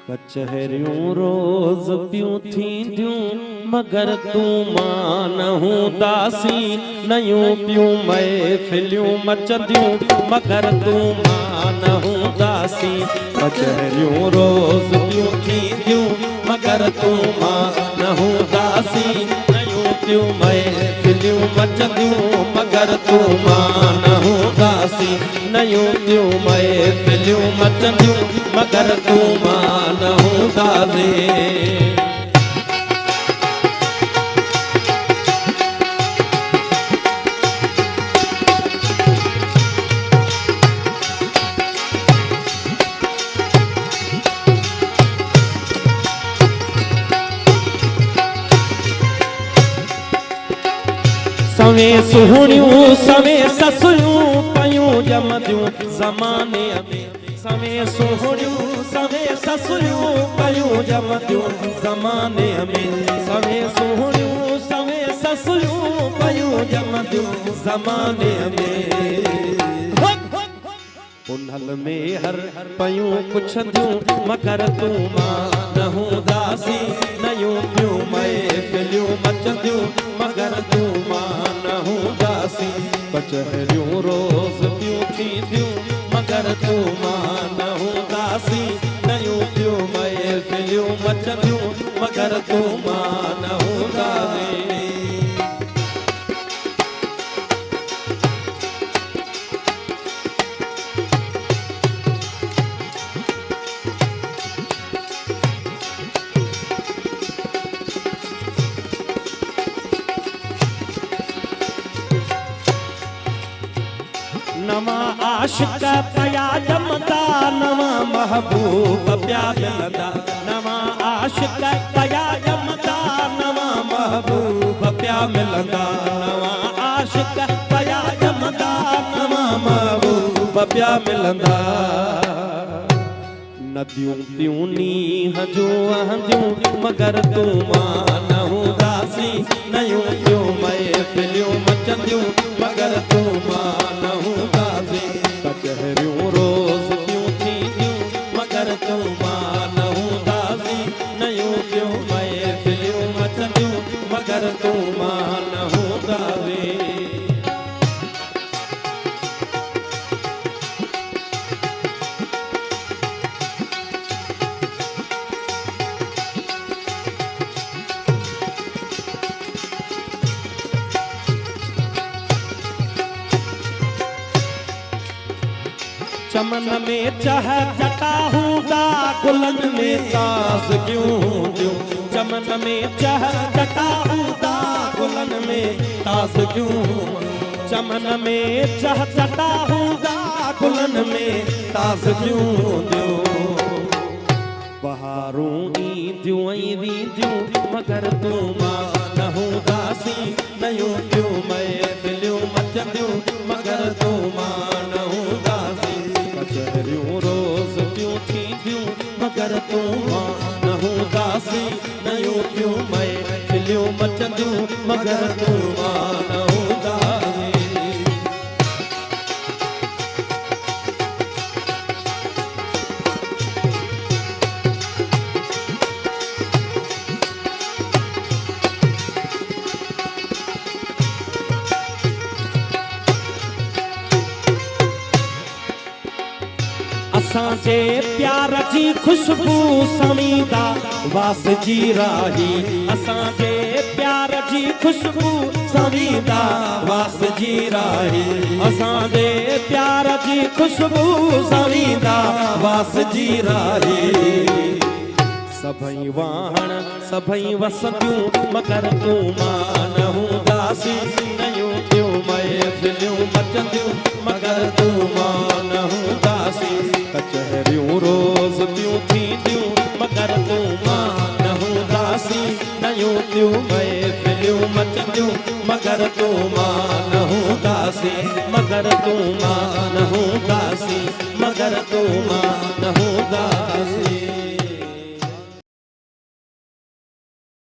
कचहरियूं रोज़ पियूं थींदियूं मगर तूं मां न हूंदासी। नयूं पियूं महफ़िलियूं मचंदियूं मगर तूं मां न हूंदासी। कचहरियूं रोज़ पियूं थींदियूं मगर तूं मां न हूंदासी। नयूं पियूं महफ़िलियूं मचंदियूं मगर तूं मां न हूंदासी। नयूं पियूं महफ़िलियूं मचंदियूं मगर तूं मां न हूंदासी। सवे सुहणियूं सवे ससुयूं पयूं जमदियूं ज़माने में। सवे सुहणियूं सवे ससुयूं पयूं जमदियूं ज़माने में। सवे सुहणियूं सवे ससुयूं पयूं जमदियूं ज़माने में। उन्हल में हर पयूं पुछंदियूं मगर तूं मां न हूंदासी। नयूं पियूं महफ़िलियूं मचंदियूं मगर तूं मां न हूंदासी। कचहरियूं रोज़ पियूं थींदियूं मगर तूं मां न हूंदासी। नयूं पियूं महफ़िलियूं मचंदियूं मगर तूं मां न हूंदासी। नवा आशिक पया जमदा नवा महबूब प्या मिलंदा। नवा आशिक पया जमदा नवा महबूब प्या मिलंदा। नवा आशिक पया जमदा नवा महबूब प्या मिलंदा। नदियूं पियूं नीह जूं वहंदियूं मगर तूं मां न हूंदासी। नयूं पियूं महफ़िलियूं मचंदियूं मगर तूं मां न हूंदासी। कचहरियूं रोज़ पियूं थींदियूं मगर तूं मां न हूंदासी। नयूं पियूं महफ़िलियूं मचंदियूं मगर तूं मां न हूंदासी। चमन में चह चटा हूंदा गुलन में ताज़गियूं हूंदियूं। चमन में चह चटा हूंदा गुलन में ताज़गियूं। चमन में चह चटा हूंदा गुलन में ताज़गियूं हूंदियूं। बहारूं ईंदियूं ऐं वींदियूं मगर तूं मां न हूंदासी। नयूं पियूं महफ़िलियूं मचंदियूं मगर तूं मां न हूंदासी। कचहरियूं रोज़ पियूं थींदियूं मगर तूं मां न हूंदासी। नयूं पियूं महफ़िलियूं मचंदियूं मगर तूं मां न हूंदासी। असांजे प्यार जी खुशबू समीदा वास जी राही। असांजे प्यार जी खुशबू समीदा वास जी राही। असांजे प्यार जी खुशबू समीदा वास जी राही। सभई वाहण सभई वसंदियूं मगर तूं मां न हूंदासी। नयूं पियूं महफ़िलियूं मचंदियूं मगर तूं मां न हूंदासी। कचहरियूं रोज़ पियूं थींदियूं मगर तूं मां न हूंदासी। नयूं पियूं महफ़िलियूं मचंदियूं मगर तूं मां न हूंदासी। मगर तूं मां न हूंदासी मगर तूं मां न हूंदासी।